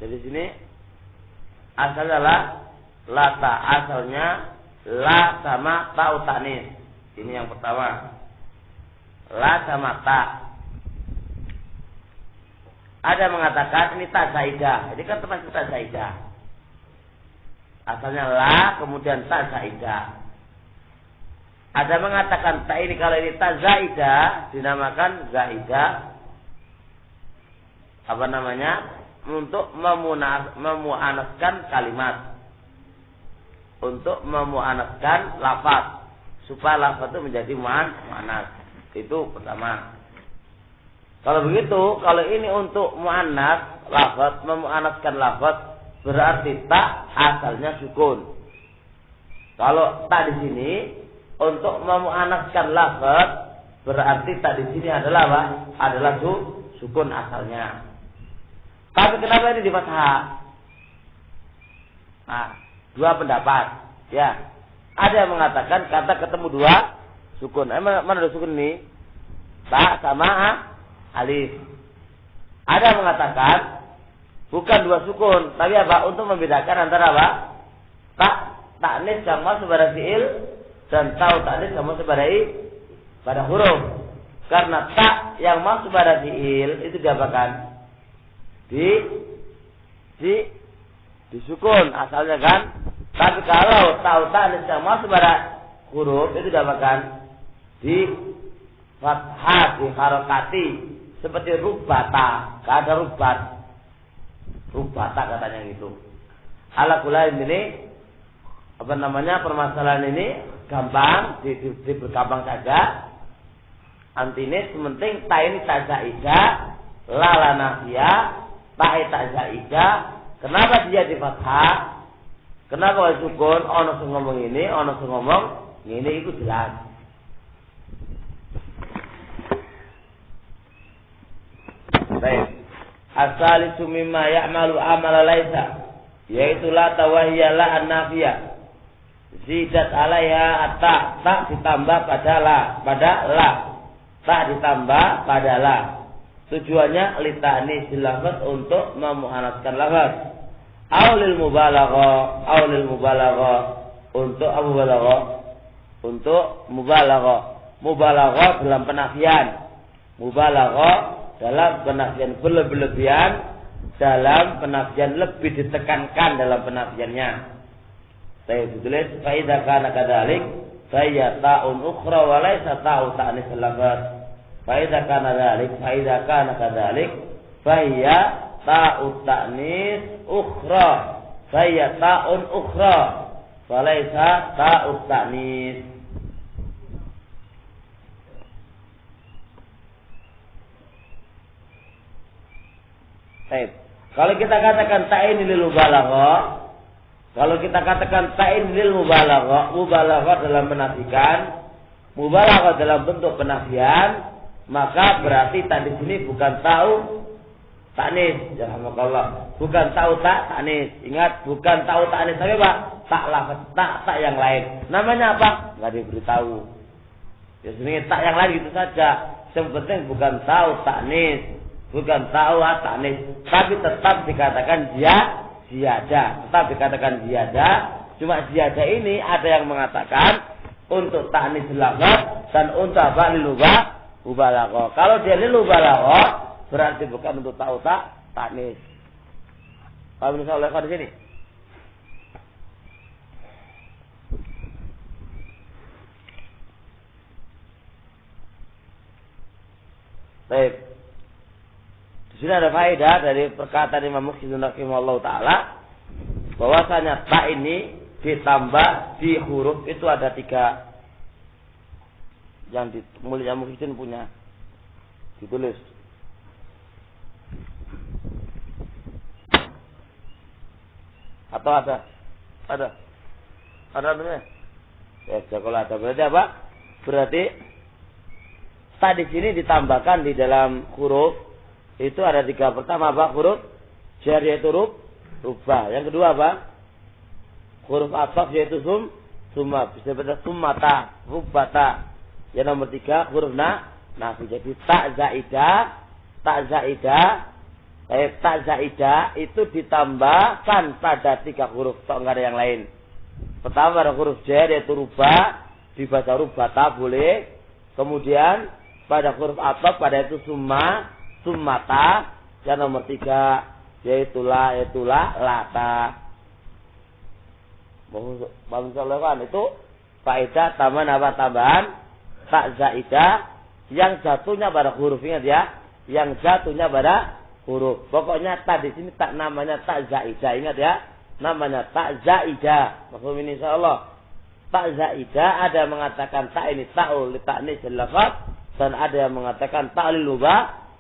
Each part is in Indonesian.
Jadi sini asalnya lata, asalnya la sama ta'u ta'nis. Ini yang pertama. La sama ta. Ada mengatakan ini ta zaidah. Ini kan termasuk ta zaidah. Asalnya la kemudian ta zaidah. Ada mengatakan ta ini kalau ini ta zaidah dinamakan zaidah. Apa namanya? Untuk memuanaskan kalimat. Untuk memuanaskan lafaz. Supaya lafaz itu menjadi muannas. Itu pertama. Kalau begitu, kalau ini untuk muannas lafaz, memuannaskan lafaz, berarti tak asalnya sukun. Kalau tak di sini untuk memuannaskan lafaz, berarti tak di sini adalah apa? Adalah sukun asalnya. Tapi kenapa ini di fathah? Nah, dua pendapat. Ya, ada yang mengatakan kata ketemu dua sukun. Mana ada sukun ini? Tak sama alif. Ada mengatakan bukan dua sukun, tapi apa? Untuk membedakan antara apa? Ta'nis yang masuk pada fiil dan ta'u ta'nis yang masuk pada huruf. Karena tak yang masuk pada fiil itu diapakan? Disukun asalnya kan. Tapi kalau ta'u ta'nis yang masuk pada huruf itu diapakan? Di fathah, di harokati. Seperti rubata, gak ada rubata katanya gitu. Ala kulain ini apa namanya, permasalahan ini gampang, dipergampang saja. Antinis penting ta ini ta zaidah, la la nafiyah, ta ta zaidah. Kenapa dia di fathah? Kenapa sukun? Ono sing ngomong ini, ono sing ngomong ini, itu jelas. Baik. Asalisu mimma ya'malu amala laisa, yaitu la tawahiyya la an-nafiyah. Zidat alaiha ta ditambah pada la, ta ditambah pada la. Tujuannya litahni silafat untuk memuannaskan lafaz. Aulil mubalaghah untuk mubalaghah dalam penafian. Mubalaghah dalam penafian berlebihan, dalam penafian lebih ditekankan dalam penafiannya. Saya tulis fa idza kana kadzalik fa ya ta'un ukhra wa laysa ta'u ta'nis lafaz. Fa idza kana kadzalik fa ya ta'u ta'nis ukhra, fa ya ta'un ukhra wa laysa ta'u ta'nis. Baik. Kalau kita katakan ta'in lil mubalaghah, kalau kita katakan ta'in lil mubalaghah, mubalaghah dalam menafikan, mubalaghah dalam bentuk penafian, maka berarti tadi sini bukan ta'u ta'nis, jazakallah. Bukan ta'u ta'nis. Ingat, bukan ta'u ta'nis, tapi apa? Tak lafaz, tak yang lain. Namanya apa? Enggak diberitahu. Ya sebenarnya tak yang lain itu saja. Yang penting bukan ta'u ta'nis. Bukan ta'u ta'nis, tapi tetap dikatakan ziyadah. Tetap dikatakan ziyadah. Cuma ziyadah ini ada yang mengatakan untuk ta'nis lafaz dan untuk apa? Lil mubalaghah. Kalau dia lil mubalaghah berarti bukan untuk ta'u ta'nis. Paham insyaallah di sini? Baik. Di sini ada faedah dari perkataan Imam Mukhizun rahimahullah ta'ala, bahwasanya ta ini ditambah di huruf itu ada 3 yang mulia Mukhizun punya ditulis. Atau ada namanya? Ya, kalau ada berarti apa? Berarti ta di sini ditambahkan di dalam huruf itu ada 3. Pertama apa? Huruf jar yaitu rubah. Yang kedua apa? Huruf athaf yaitu summa. Bisa baca summata, rubata. Yang nomor 3 huruf nafi. Jadi tak zaidah Tak zaidah itu ditambahkan pada 3 huruf, enggak ada yang lain. Pertama pada huruf jar yaitu ruba, dibaca rubata boleh. Kemudian pada huruf ataf pada itu summa, summata. Dan nomor 3 yaitu la, lata. Bahwa itu faedah tambahan tak zaidah yang jatuhnya pada huruf, ingat ya, yang jatuhnya pada huruf. Pokoknya tak di sini tak namanya tak zaidah, ingat ya, namanya tak zaidah. Maksud ini insyaallah tak zaidah, ada yang mengatakan tak ini ta'ul li ta'nis lafaz, dan ada yang mengatakan tak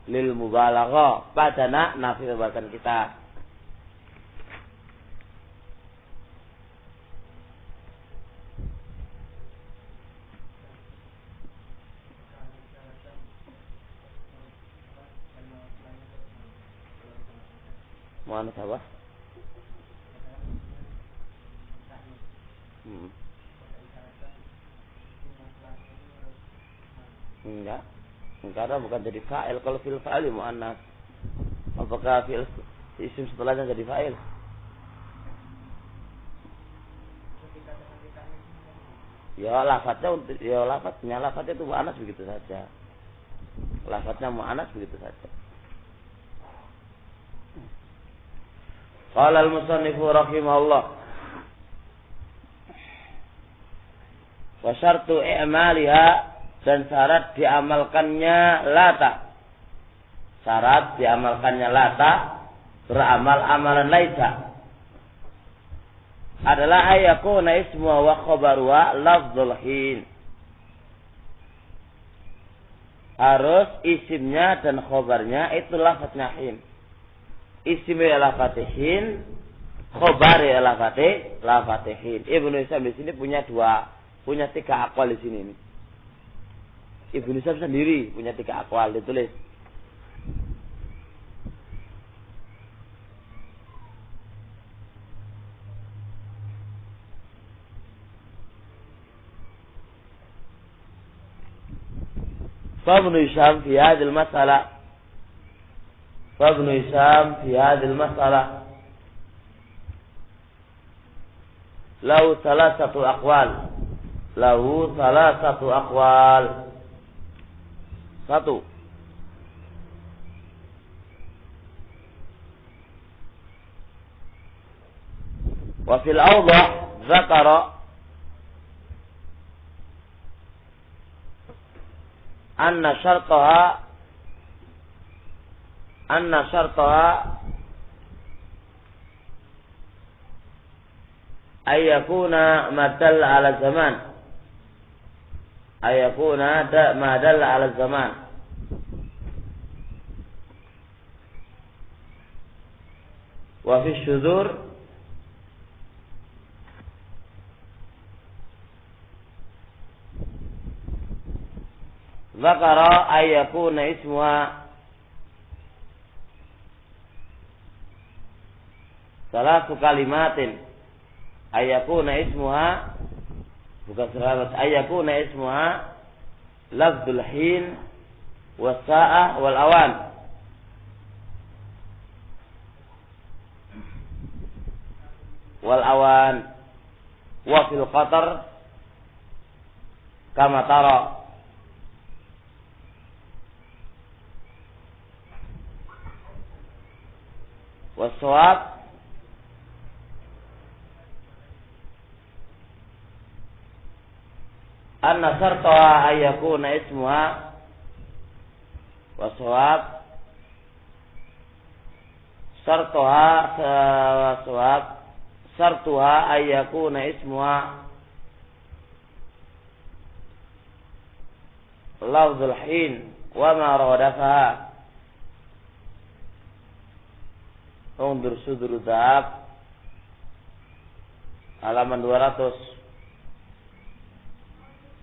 lil mubalaghah. Pada nafi bahkan kita. Mu'annas apa? Enggak. Karena bukan jadi fa'il. Kalau fil fa'il mu'annas. Apakah fil isim setelahnya jadi fa'il? Ya lafadznya itu mu'annas begitu saja. Lafadznya mu'annas begitu saja. Qala al-musannifu rahimahullah wa syartu i'maliha, dan syarat diamalkannya lata. Syarat diamalkannya lata, beramal amalan laisa, adalah ayakuna ismu wa khabaruha lafdzul hin. Harus isimnya dan khabarnya itu lafadznya hin. Isimnya lafadzhin, khabarnya lafadzhin. Ibnu Hisham di sini punya 3 aqwal di sini. Ibnu Hisham sendiri punya 3 aqwal ditulis. Ibnu Hisham fi hadhihi al-mas'alah فابن هشام في هذه المسألة له 3 أقوال. 1. وفي الأوضح ذكر أن شرطها أن يكون ما دل على الزمان، ما دل على الزمان. وفي الشذور ذكر أن يكون اسمها 3 kalimatin, ayakuna ismuha, bukan sahabat, ayakuna ismuha lafdzul hin wasa'ah wal awan. Wa fil qatar kama tara. Wasawab anna syartaha ayakuna ismuha, wasawab syartuha ayakuna ismuha lafdzul hin wa ma radafaha. Undur Sudru Dhahab halaman 200.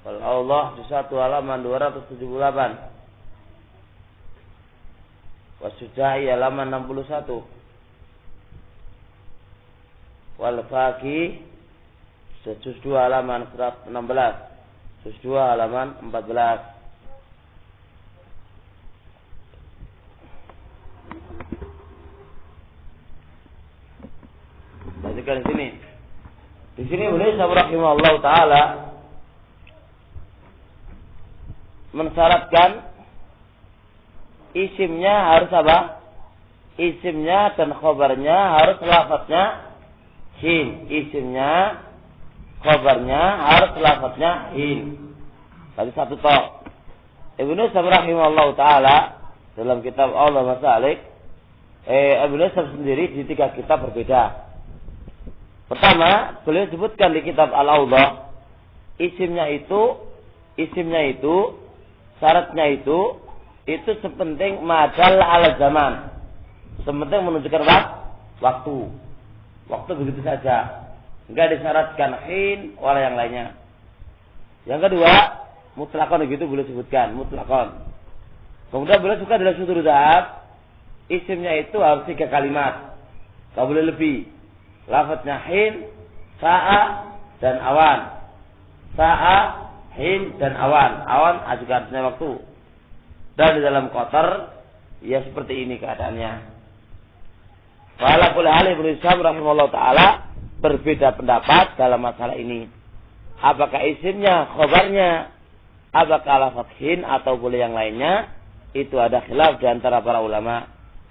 Allah di 1 halaman 278. Wasujai halaman 61. Wal Faqih juz 2 halaman 16. Juz 2 halaman 14. disebutkan di sini. Di sini beliau rahimahullah taala mensyaratkan isimnya harus apa? Isimnya dan khobarnya harus lafadznya hin. Isimnya, khobarnya harus lafadznya hin. Tadi satu tok. Ibnu Sa'd rahimahullah taala dalam kitab Allah Masalik, Ibnu Sa'd sendiri di 3 kitab berbeda. Pertama, beliau sebutkan di kitab Al-Awdah, isimnya itu syaratnya itu sepenting madal ala zaman. Sepenting menunjukkan waktu. Waktu begitu saja. Enggak disyaratkan hin wala yang lainnya. Yang kedua, mutlakon begitu beliau sebutkan, mutlakon. Kemudian beliau suka dalam Syutur Dhahab, isimnya itu harus 3 kalimat. Enggak boleh lebih. Lafadznya hin, sa'a, dan awan. Sa'a, hin, dan awan. Awan juga artinya waktu. Dan di dalam kotor, ya seperti ini keadaannya. Wala kulli hal Ibnu Hisham rahimahullah ta'ala berbeda pendapat dalam masalah ini. Apakah isimnya, khobarnya, apakah lafadz hin atau boleh yang lainnya? Itu ada khilaf di antara para ulama.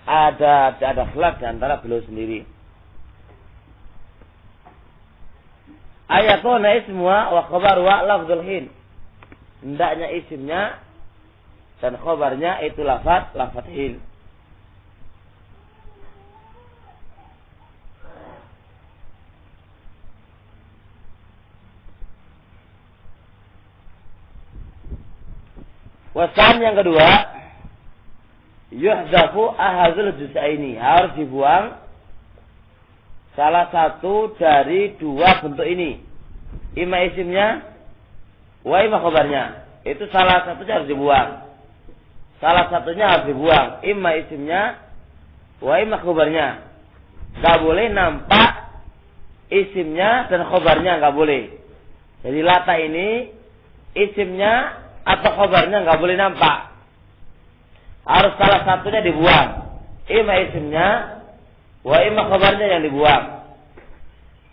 Ada khilaf di antara beliau sendiri. Ayatuna ismuha wa khabar wa lafdzul hin. Hendaknya isimnya dan khabarnya itu lafadz hin. Wasan yang kedua, yuhdafu ahadzul juz'aini, harus dibuang salah satu dari 2 bentuk ini. Ima isimnya, wa ima khabarnya. Itu salah satunya harus dibuang. Salah satunya harus dibuang. Ima isimnya, wa ima khabarnya. Gak boleh nampak isimnya dan khabarnya, gak boleh. Jadi lata ini isimnya atau khabarnya gak boleh nampak. Harus salah satunya dibuang. Ima isimnya, wa imma khabarnya yang dibuang.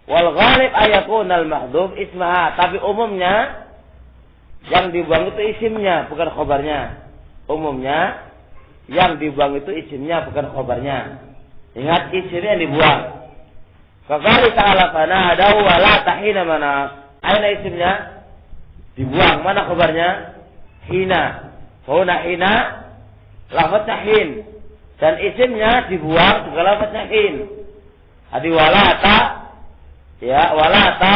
Wal ghalib ayakunal mahdhuf ismaha, tapi umumnya yang dibuang itu isimnya bukan khabarnya. Umumnya yang dibuang itu isimnya bukan khabarnya. Ingat, isimnya yang dibuang. Faqala ta'ala fanadahu wa la tahina mana? Aina isimnya? Dibuang. Mana khabarnya? Hina. Fauna hina lafadznya hin. Dan isimnya dibuang juga lafadznya hin. Adi walata, ya walata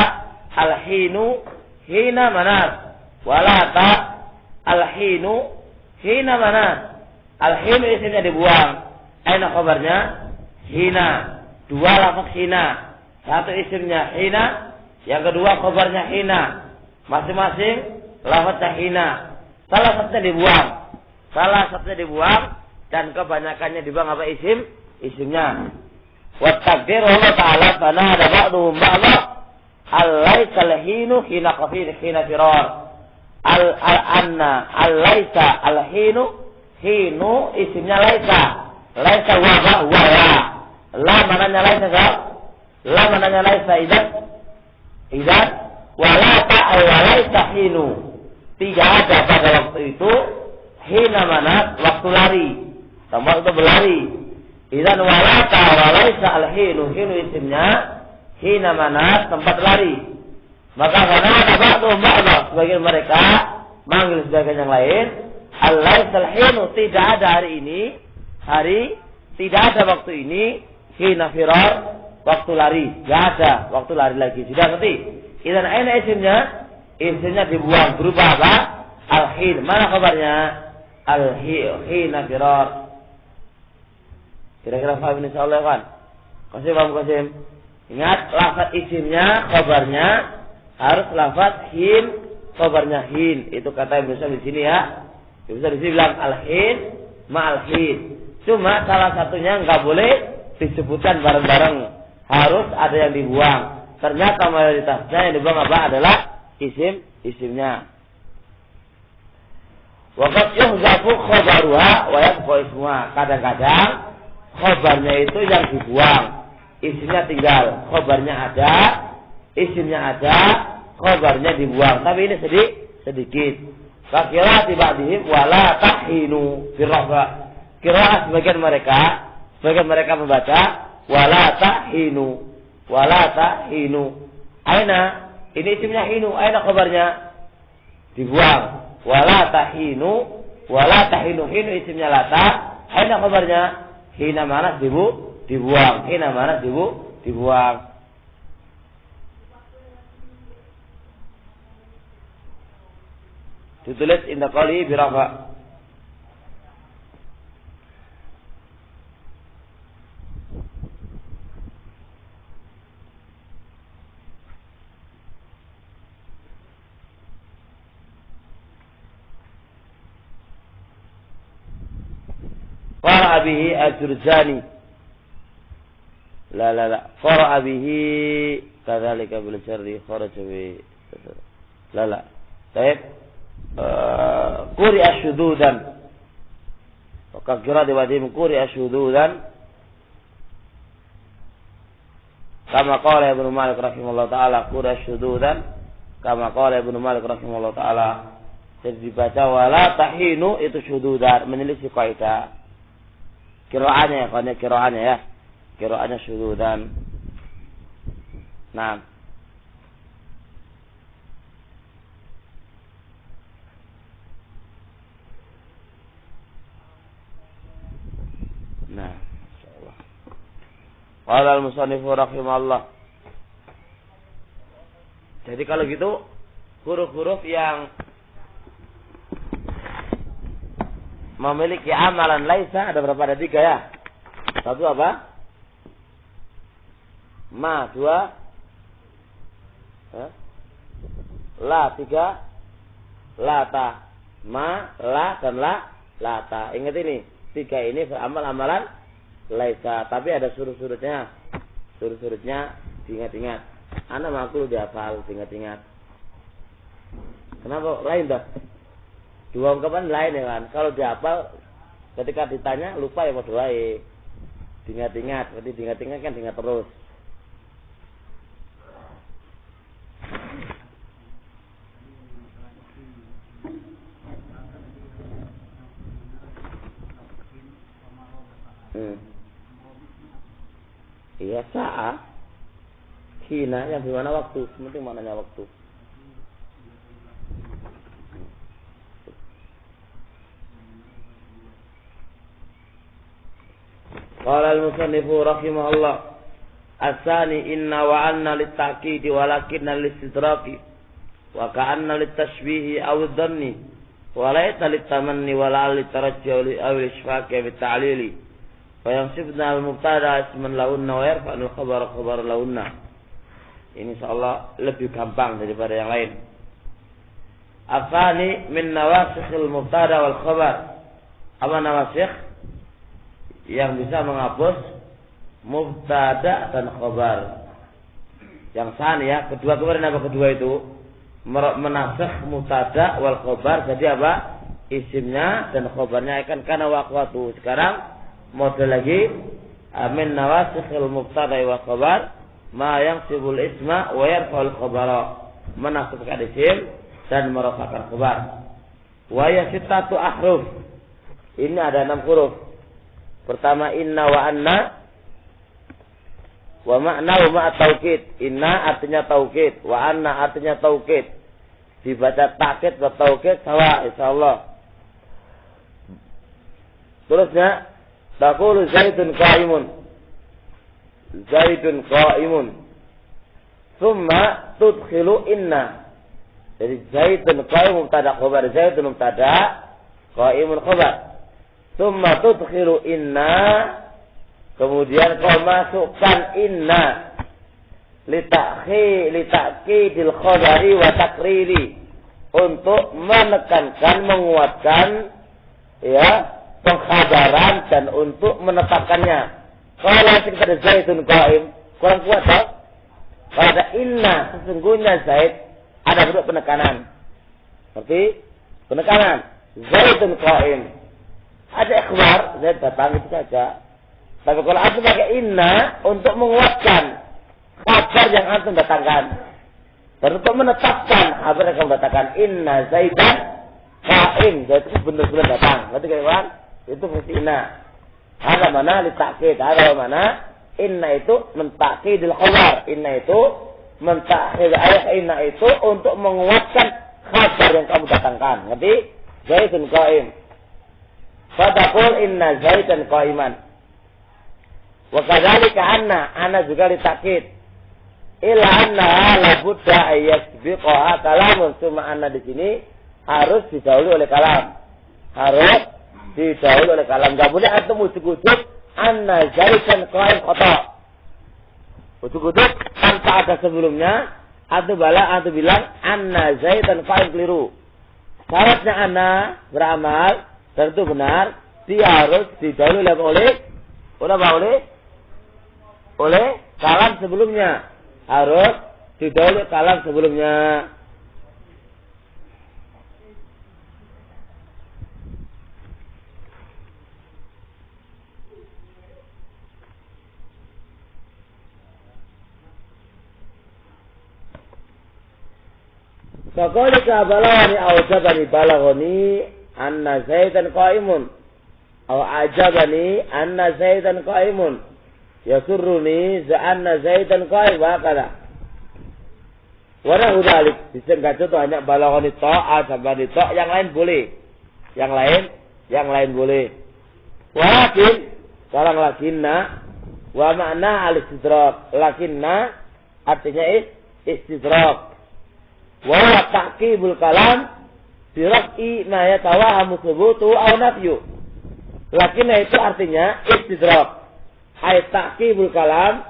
alhinu hina manas. Walata alhinu hina manas. Alhinu isimnya dibuang. Aina khabarnya? Hina. 2 lafadz hina. Satu isimnya hina, yang kedua khabarnya hina. Masing-masing lafadznya hina. Salah satunya dibuang. Dan kebanyakannya dibuang apa isimnya. Wa takdir Allah Ta'ala fana ada ba'duhum ba'dah al-laisa al-hinu hina qafil hina firar al-anna al-laisa al-hinu isimnya laisa wa la mananya laisa idan wala laisa hinu, tidak ada pada waktu itu hina mana waktu lari. Tambah itu berlari. Idzan walata walaisa al-hinu isimnya hina mana tempat lari. Maka karena ada ba'da sebagian mereka manggil sebagian yang lain al-laisa al-hinu, tidak ada tidak ada waktu ini hina firar waktu lari, enggak ada waktu lari lagi. Sudah ngerti? Idzan aina isimnya dibuang berubah apa? Al-hin. Mana kabarnya? Al-hina firar. Kira-kira paham insyaallah kan? Qasim. Ingat, lafaz isimnya, khabarnya harus lafaz hin, khabarnya hin. Itu kata Ibnu Sa'd di sini ya. Ibnu Sa'd di sini bilang al-hin ma'al hin. Cuma salah satunya enggak boleh disebutkan bareng-bareng. Harus ada yang dibuang. Ternyata mayoritasnya yang dibuang apa? Adalah isimnya. Waqad yuhzafu khabaruha wa yabqa ismuha. Kadang-kadang khabarnya itu yang dibuang, isimnya tinggal, khabarnya ada, isimnya ada, khabarnya dibuang. Tapi ini sedikit. Fakira tibadihim wala tahinu firrafa. Kira sebagian mereka membaca wala tahinu. Aina, ini isimnya hinu, aina khabarnya dibuang. Wala tahinu, hinu isimnya lata, aina khabarnya hina mana dibuang, hina mana dibuang. Ditulis inda qali birafa. Qara'a bihi al-Jurzani. La. Qara'a bihi kadzalika bil jarri kharaja bi. La. Baik. Quri'a syududan. Maka kira diwajib quri'a syududan. Kama qala Ibnu Malik rahimahullah taala quri'a syududan. Kama qala Ibnu Malik rahimahullah taala. Jadi dibaca wala tahinu itu syududan, menyelisih kaidah. Qiraannya ya. Qiraannya syududan. Nah. Insyaallah. Qala al-musannif rahimahullah. Jadi kalau gitu huruf-huruf yang memiliki amalan laisa ada berapa? Ada 3 ya. 1 apa? Ma. 2 la. 3 lata. Ma, la dan lata. Ingat ini 3 ini beramal amalan laisa, tapi ada surut-surutnya. Surut-surutnya diingat-ingat. Ana makul dihafal, diingat-ingat. Kenapa lain dah? 2 ungkapan lain ya kan. Kalau dihafal ketika ditanya lupa ya padha wae. Diingat-ingat, berarti diingat-ingat kan diingat terus. Iya sa'a. Hina yang dimana waktu, penting maknanya waktu. Qala al-musannifu rahimahullah as-sani inna wa anna lit-ta'kidi walakinna lis-idraki wa ka'anna lit-tashbihi aw ad-dhanni wa laysa lit-tamanni wa la lit-tarajjuli aw al-ishfaqi bit-ta'lili fa yansibna al-mubtada isman lahunna wa yarfa'u al-khabara khabaran lahunna. Ini insyaallah lebih gampang daripada yang lain. As-sani min nawasikhil mubtada wal khabar. Apa nawasikh? Yang bisa menghapus mubtada dan khabar. Yang sani ya, kedua kemarin apa kedua itu? Menasakh mubtada wal khabar, jadi apa? Isimnya dan khabarnya akan kana waqwatu. Sekarang model lagi min nawasikhil mubtada wal khabar ma yansibul isma wa yarfa'ul khabara. Menasabkan isim dan merafa'kan khabar. Wa yasittatu ahruf. Ini ada 6 huruf. Pertama inna wa anna wa ma'na wa ma'a taukid. Inna artinya taukid, wa anna artinya taukid. Dibaca taukid atau taukid sama insyaallah. Terusnya taqulu Zaidun qa'imun. Zaidun qa'imun. Tsumma tudkhilu inna. Jadi Zaidun qa'imun mubtada khabar, Zaidun mubtada, qa'imun khabar. Tsumma tudkhilu inna, kemudian kau masukkan inna litakidil khabari wa takriri, untuk menekankan, menguatkan ya pengkhabaran dan untuk menetapkannya. Kalau nanti kita ada Zaidun qaim, kurang kuat tak? Kalau ada inna, sesungguhnya Zaid, ada bentuk penekanan. Seperti penekanan Zaidun qaim. Ada ikhbar, Zaid datang itu saja. Tapi kalau antum pakai inna untuk menguatkan kabar yang antum datangkan. Dan untuk menetapkan apa yang kamu datangkan. Inna Zaidan qaim. Zaid itu benar-benar datang. Berarti kawan, itu fungsi inna. Ada mana litakkid, ada mana inna itu mentakkidil khabar. Inna itu mentakkid ayat inna itu untuk menguatkan kabar yang kamu datangkan. Ngerti? Zaidun qaim. Fataqul inna Zaidan qaiman. Wa kadzalika anna juga ditakkid. Illa anna la budda ayyasbiqaha kalamun. Cuma anna di sini harus didahului oleh kalam. Harus didahului oleh kalam. Enggak boleh antum ujuk-ujuk anna Zaidan qaim khata. Ujuk-ujuk tanpa ada sebelumnya antum bilang anna Zaidan qaim keliru. Syaratnya anna beramal dan itu benar, dia harus didahului oleh kalam sebelumnya. Harus didahului kalam sebelumnya. Faqalika balawani awjabani balagoni anna Zaidan qaimun. Aw ajabani anna Zaidan qaimun. Yasurruni anna Zaidan qaim wa kala. Wala hudalik. Disingkat contoh hanya balagoni ta, ajabani ta, yang lain boleh. Yang lain boleh. Walakin sekarang lakinna wa makna al-istidrak. Lakinna artinya istidrak. Wa ta'qibul kalam biraf'i ma yatawahamu thubutu aw nafyu. Lakinna itu artinya istidrak. Ay ta'qibul kalam,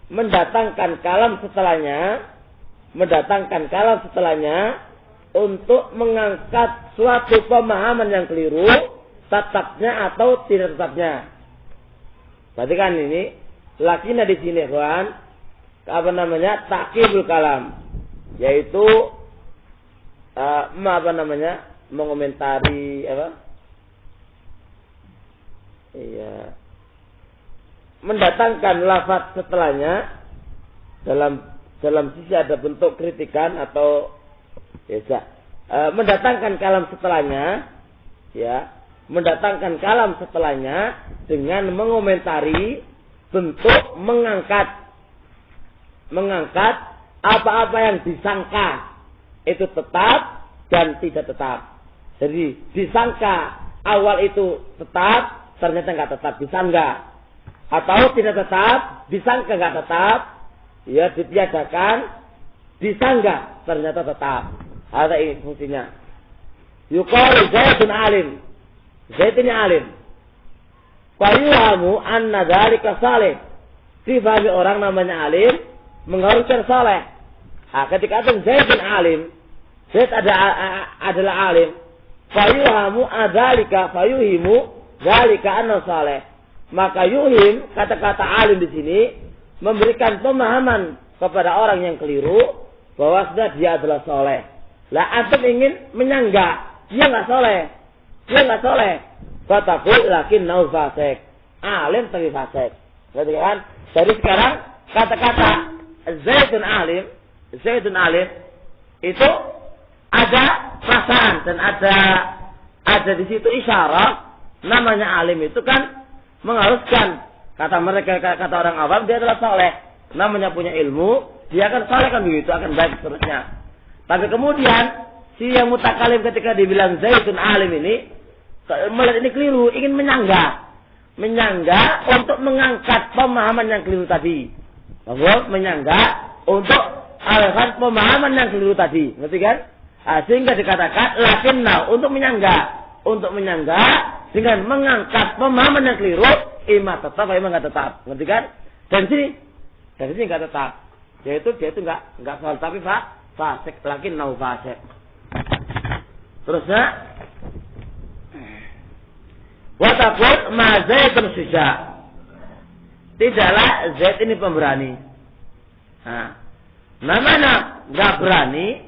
mendatangkan kalam setelahnya untuk mengangkat suatu pemahaman yang keliru, tetapnya atau tidak tetapnya. Berarti kan ini lakinna di sini kawan, ta'qibul kalam, yaitu mengomentari mendatangkan lafaz setelahnya dalam sisi ada bentuk kritikan atau mendatangkan kalam setelahnya dengan mengomentari bentuk mengangkat apa-apa yang disangka itu tetap dan tidak tetap. Jadi disangka awal itu tetap, ternyata enggak tetap, disangka. Atau tidak tetap, disangka enggak tetap, ya ditiadakan, disangka ternyata tetap. Ada ini fungsinya. Yuqalu Zaidun alim. Zaid ini alim. Fayuhamu anna dzalika salih. Dibagi orang namanya alim mengharuskan saleh. Nah, ketika itu Zaidun alim, Zaid adalah alim. Fayuhamu adzalika fayuhimu dzalika anna saleh. Maka yuhim, kata-kata alim di sini memberikan pemahaman kepada orang yang keliru bahwa sudah dia adalah soleh. Lah antum ingin menyangga, dia nggak soleh. Fatakul lakin nau fasik. Alim tapi fasik. Berarti kan? Jadi sekarang kata-kata Zaidun alim itu ada perasaan dan ada di situ isyarat. Namanya alim itu kan mengharuskan, kata orang awam, dia adalah soleh. Namanya punya ilmu, dia akan soleh kan begitu, akan baik seterusnya. Tapi kemudian si yang mutakalim ketika dibilang Zaidun alim ini melihat ini keliru, ingin menyangga untuk mengangkat pemahaman yang keliru tadi. Menyangga untuk alasan pemahaman yang keliru tadi, ngerti kan? Sehingga dikatakan lakinna, untuk menyangga dengan mengangkat pemahaman yang keliru, imam tetap, imam nggak tetap, ngerti kan? Dan sini nggak tetap, yaitu dia itu nggak soal tapi fasik, lakin nau fasik. Terusnya, watakut ma Zaidun syuja. Tidaklah Zaid ini pemberani. Nah, namanya nggak berani,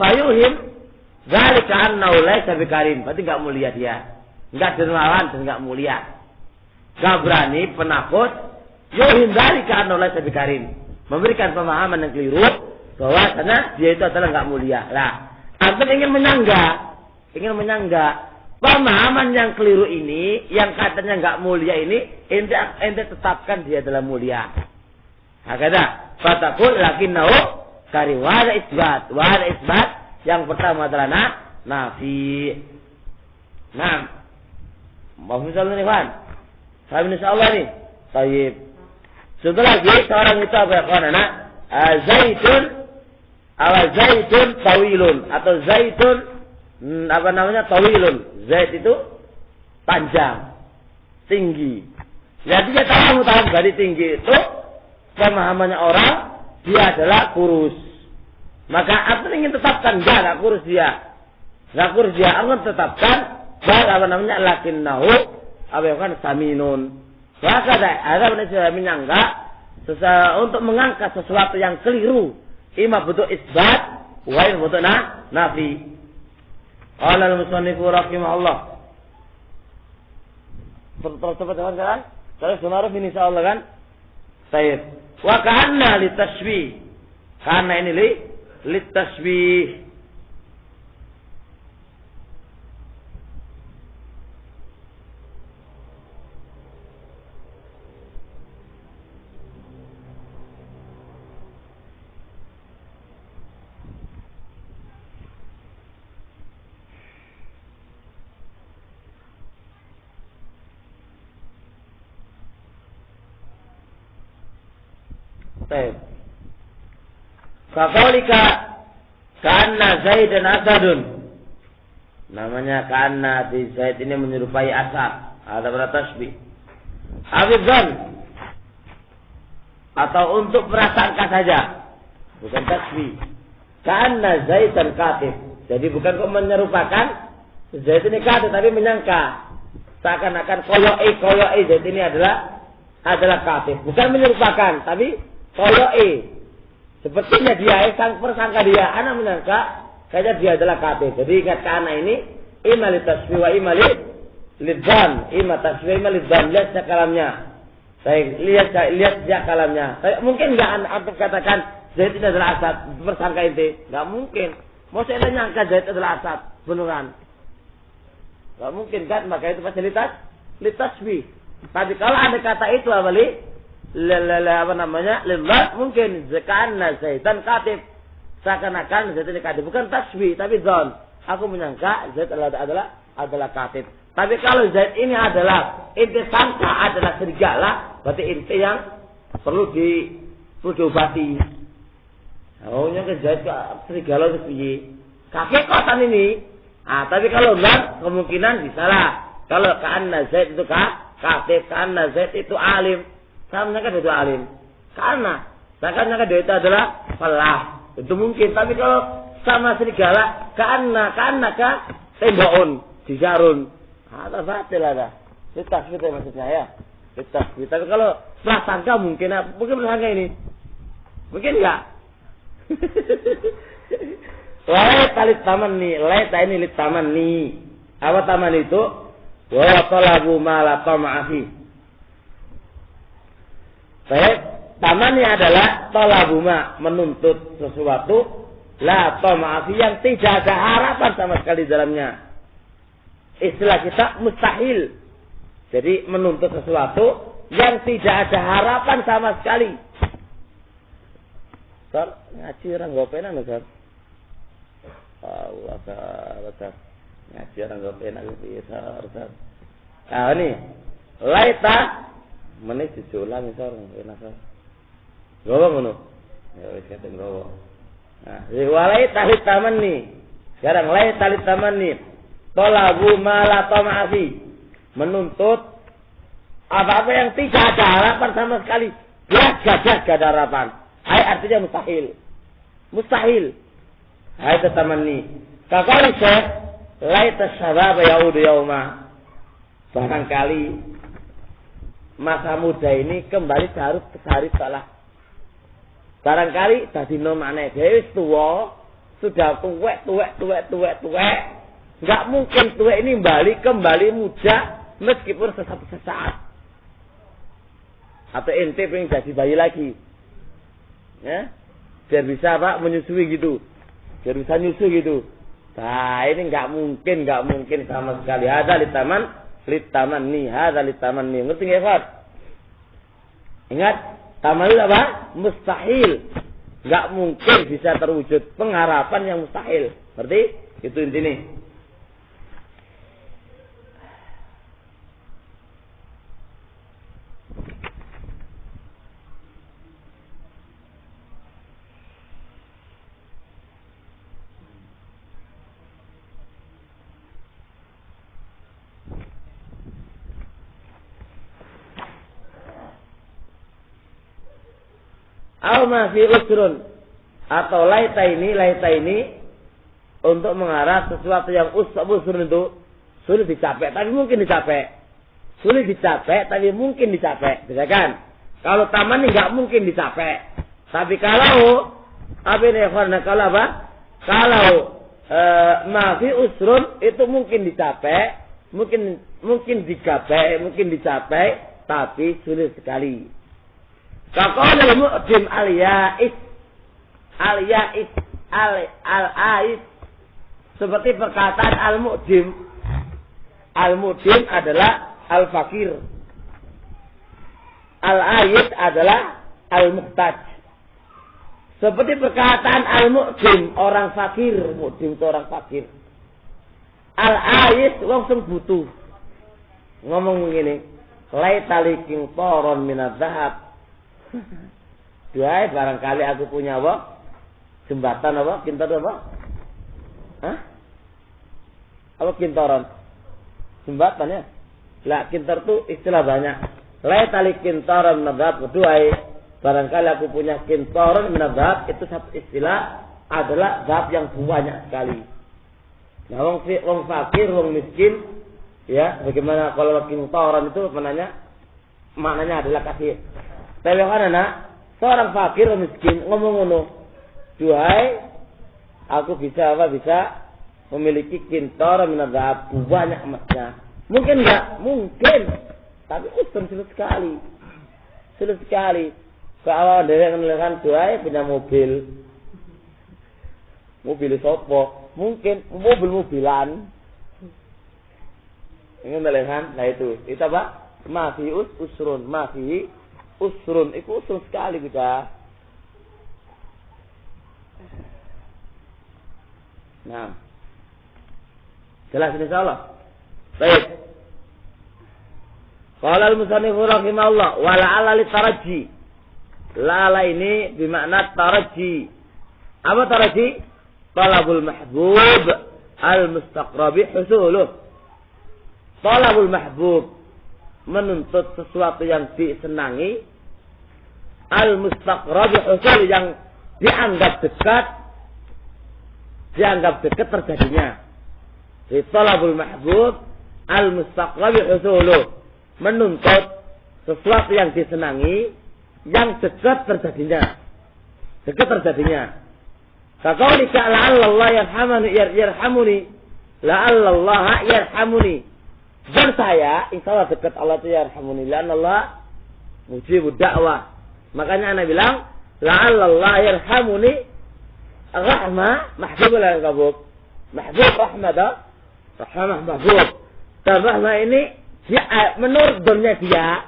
fayuhim zalika annahu laysa bikarim. Berarti enggak mulia dia. Enggak dermawan dan enggak mulia. Gak berani, penakut. Hindari karena oleh sebikarin. Memberikan pemahaman yang keliru bahwa karena dia itu adalah nggak mulia. Lah, antum ingin menyangga pemahaman yang keliru ini, yang katanya nggak mulia ini, ente tetapkan dia adalah mulia. Hakada, fatakul lakinnahu kari wada isbat. Yang pertama adalah nafi. Nah, mau misalnya nih, Wan. Kami insyaallah nih. Baik. Contoh lagi, seorang itu apa ya kawan anak? Zaitun tawilun atau zaitun tawilun. Zait itu panjang, tinggi. Jadi dia tahu dari tinggi itu pemahamannya orang dia adalah kurus. Maka aku ingin tetapkan enggak kurus dia. Enggak kurus dia, aku tetapkan lakinnahu saminun. Maka ada manusia menyangka untuk mengangkat sesuatu yang keliru, ima bentuk isbat, wa bentuk nafi. Qala al-musannifu rahimahullah. Cepat kan? Terus semaruf ini insyaallah kan? Baik. Wa ka'anna litashbih. Karena ini litashbih. Kakolika karena Zaid dan Asadun. Namanya karena di Zaid ini menyerupai Asad. Ada bertasbih. Hafizan. Atau untuk prasangka saja. Bukan tasbih. Karena Zaid dan Katib. Jadi bukan kok menyerupakan Zaid ini Katib, tapi menyangka. Seakan-akan koyoi Zaid ini adalah Katib. Bukan menyerupakan, tapi koyoi. Sepertinya dia, persangka dia, anak menyangka kayaknya dia adalah katib. Jadi ingat ke anak ini, ima litasbih wa ima lidzan. Ima tasbih, ima lidzan. Lihat sejak kalamnya. Saya lihat sejak kalamnya. Mungkin enggak antum katakan Zaid ini adalah Asad. Persangka inti. Enggak mungkin. Mau saya nyangka Zaid adalah Asad. Beneran. Enggak mungkin kan? Maka itu pasti litasbih. Tapi kalau ada kata itu lillah mungkin karena Zaidan katib, seakan-akan Zaid ini katib, bukan tasbih tapi dzan. Aku menyangka Zaid adalah katib. Tapi kalau Zaid ini adalah inti sangka adalah serigala, berarti inti yang perlu diobati. Maunya ke Zaid serigala itu piye? Kakek kotan ini. Tapi kalau enggak kemungkinan disalah. Kalau karena Zaid itu katib, karena Zaid itu alim. Saya menyangka dia itu alim. Karena saya kan menyangka dia itu adalah falah. Itu mungkin. Tapi kalau sama serigala, karena tembokun, dijarun. Ada batil ada. Itu tasbih maksudnya ya. Itu tasbih. Tapi kalau prasangka mungkin prasangka ini. Mungkin enggak. Laita ini lit taman nih. Apa taman itu? Wa talabu ma la tama'afi. Baik, tamannya adalah talabuma, menuntut sesuatu la tama'afi yang tidak ada harapan sama sekali dalamnya. Istilah kita mustahil. Jadi menuntut sesuatu yang tidak ada harapan sama sekali. Sar, ngaji orang gopenan Sar. Allah Sar. Ngaji orang gopenan Sar. Ini laita menit dijulang misal enak kan. Gowo ngono. Ya wis kate gowo. Nah, walai talit taman nih. Sekarang lai talit taman nih. Talabu ma la tama'afi. Menuntut apa-apa yang tidak ada harapan sama sekali. Gak ada harapan. Hai artinya mustahil. Mustahil. Hai taman nih. Kakali Syekh lai tasyabab yaudu yauma. Barangkali masa muda ini kembali sehari salah. Barangkali tadi nomane dhewe tua, sudah tuwek. Enggak mungkin tuwek ini kembali muda meskipun sesaat. Atau ente pengen jadi bayi lagi. Ya. Biar bisa Pak menyusui gitu. Biar bisa nyusu gitu. Nah, ini enggak mungkin sama sekali. Hadza litaman nih. Ngerti enggak, Pak? Ingat, tamanul apa? Mustahil. Enggak mungkin bisa terwujud pengharapan yang mustahil. Ngerti? Itu intinya. Au ma fi usrun, atau laita ini untuk mengarah sesuatu yang usrun itu sulit dicapai tapi mungkin dicapai. Sulit dicapai tapi mungkin dicapai. Bisa kan? Kalau taman ini enggak mungkin dicapai. Tapi kalau apa ini kalau apa? Kalau ma fi usrun itu mungkin dicapai, mungkin dicapai tapi sulit sekali. Kaqala al-mu'jim al-ya'is seperti perkataan al-mu'jim. Al-mu'jim adalah al-fakir. Al-ais adalah al-muhtaj. Seperti perkataan al-mu'jim, orang fakir. Mu'jim itu orang fakir. Al-ais langsung butuh. Ngomong begini, laitali qintaron minadz zahab. Duhai barangkali aku punya apa? Jembatan apa? Kintor apa? Hah? Apa kintoran? Jembatan ya? Lah kintor itu istilah banyak. Laitali kintoran minadz. Duhai barangkali aku punya kintoran minadz, itu satu istilah adalah zahab yang banyak sekali. Nah, wong fakir, wong miskin, ya, bagaimana kalau kintoran itu maknanya adalah kasih. Tapi karena seorang fakir atau miskin ngomong duhai aku bisa memiliki kintor minadz, banyak emasnya. Mungkin enggak? Mungkin. Tapi sulit sekali. Kalau dia menelurkan duhai punya mobil sopo, mungkin mobil-mobilan. Ini menelurkan, nah itu apa? Mafi usrun, usrun, itu usrun sekali kita. Nah, jelas insyaallah. Baik. Qala al-musannif rahimahullah wa la'alla li taraji. Lala ini bermakna taraji. Apa taraji? Talabul mahbub al-mustaqrabi husuluh. Talabul mahbub, menuntut sesuatu yang disenangi, al-mustaqrabi husul, yang dianggap dekat terjadinya. Di talabul mahbub al-mustaqrabi husulu, menuntut sesuatu yang disenangi yang dekat terjadinya. Kaqaulika la'allallah yarhamuni la'allallah yarhamuni. Dan saya insyaallah dekat Allah itu yarhamuni, la'allallah mujibud da'wah. Makanya ana bilang la'allallah yarhamuni, rahmah mahbubul al-qabub. Mahbub rahmah mahbub. Dan rahmah ini dia menurut donnya dia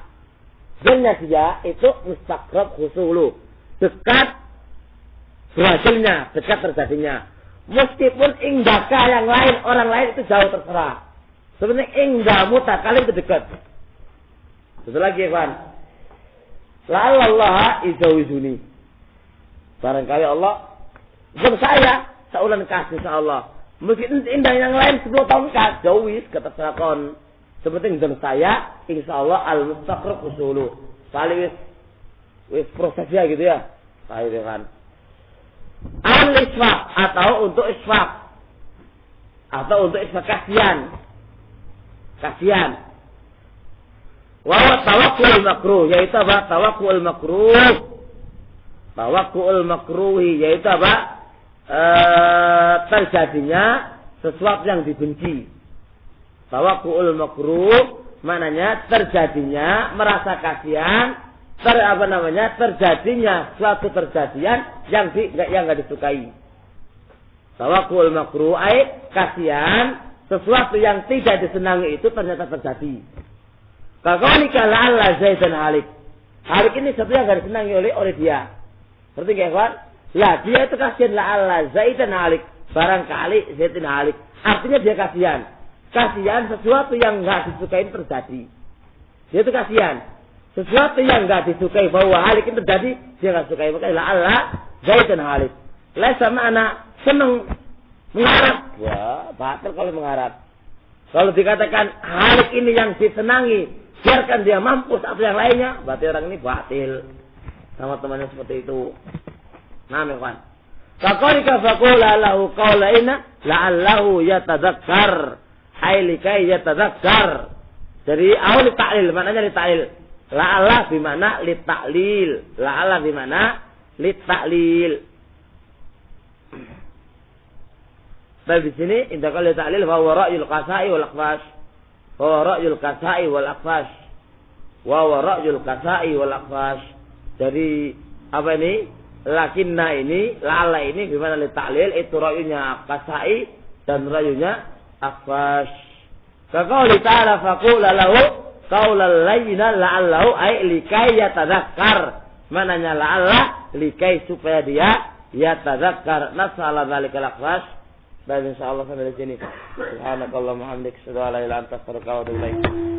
itu mustaqrab husulu, dekat berhasilnya, dekat terjadinya. Meskipun indaka yang lain, orang lain itu jauh terserah. Sebenarnya indah mutakalim itu dekat. Betul lagi, Ikhwan. La'allallah izawizuni. Barangkali Allah jauh saya saulan kasih insyaallah. Meskipun indah yang lain 10 tahun jauhis keterserah kon. Sepenting jauh saya insyaallah al-mustaqrab usulu. Kali wis prosesnya gitu ya. Baik kan. Al-isfaq atau untuk isfaq. Atau untuk isfaq kasihan. Wa tawakkul makruh, yaitu apa? Tawakkul makruhi, yaitu apa? Terjadinya sesuatu yang dibenci. Tawakkul makruh maknanya terjadinya merasa kasihan terjadinya suatu terjadian yang enggak disukai. Tawakkul makruh kasihan sesuatu yang tidak disenangi itu ternyata terjadi. Kaqaulika la'alla Zaidan halik. Halik ini sesuatu yang enggak disenangi oleh dia. Berarti kawan? Lah dia itu kasihan la'alla Zaidan halik. Barangkali Zaidan halik. Artinya dia kasihan. Kasihan sesuatu yang enggak disukai terjadi. Dia itu kasihan. Sesuatu yang enggak disukai bahwa halik itu terjadi, dia enggak sukai. Makanya la'alla Zaidan halik. Laisa ma'ana senang mengharap. Wah, batal kalau mengharap. Kalau dikatakan halik ini yang disenangi, biarkan dia mampus atau yang lainnya, berarti orang ini batil. Sama temannya seperti itu. Nah, kawan. Faqulika faqula lahu qawlaina la'allahu yatadzakkar. Ai likai yatadzakkar. Jadi awal ta'lil, maknanya li ta'lil. La'alla bi makna li ta'lil. La'alla bi makna li ta'lil. Baik di sini indah kali ta'lil bahwa ra'yul qasa'i wal aqfash. Bahwa ra'yul qasa'i wal aqfash. Wa ra'yul qasa'i wal aqfash. Jadi apa ini? Lakinna ini, la'alla ini gimana li ta'lil itu ra'yunya qasa'i dan ra'yunya aqfash. Kaqauli ta'ala faqula lahu qawlan layyina la'allahu ay likai yatadzakkar. Mananya la'alla likai supaya dia yatadzakkar. Nas'ala dzalikal aqfash. Baik, insyaallah sampai di sini. Subhanakallahumma hamdika asyhadu an la ilaha illa anta astaghfiruka wa atubu ilaik.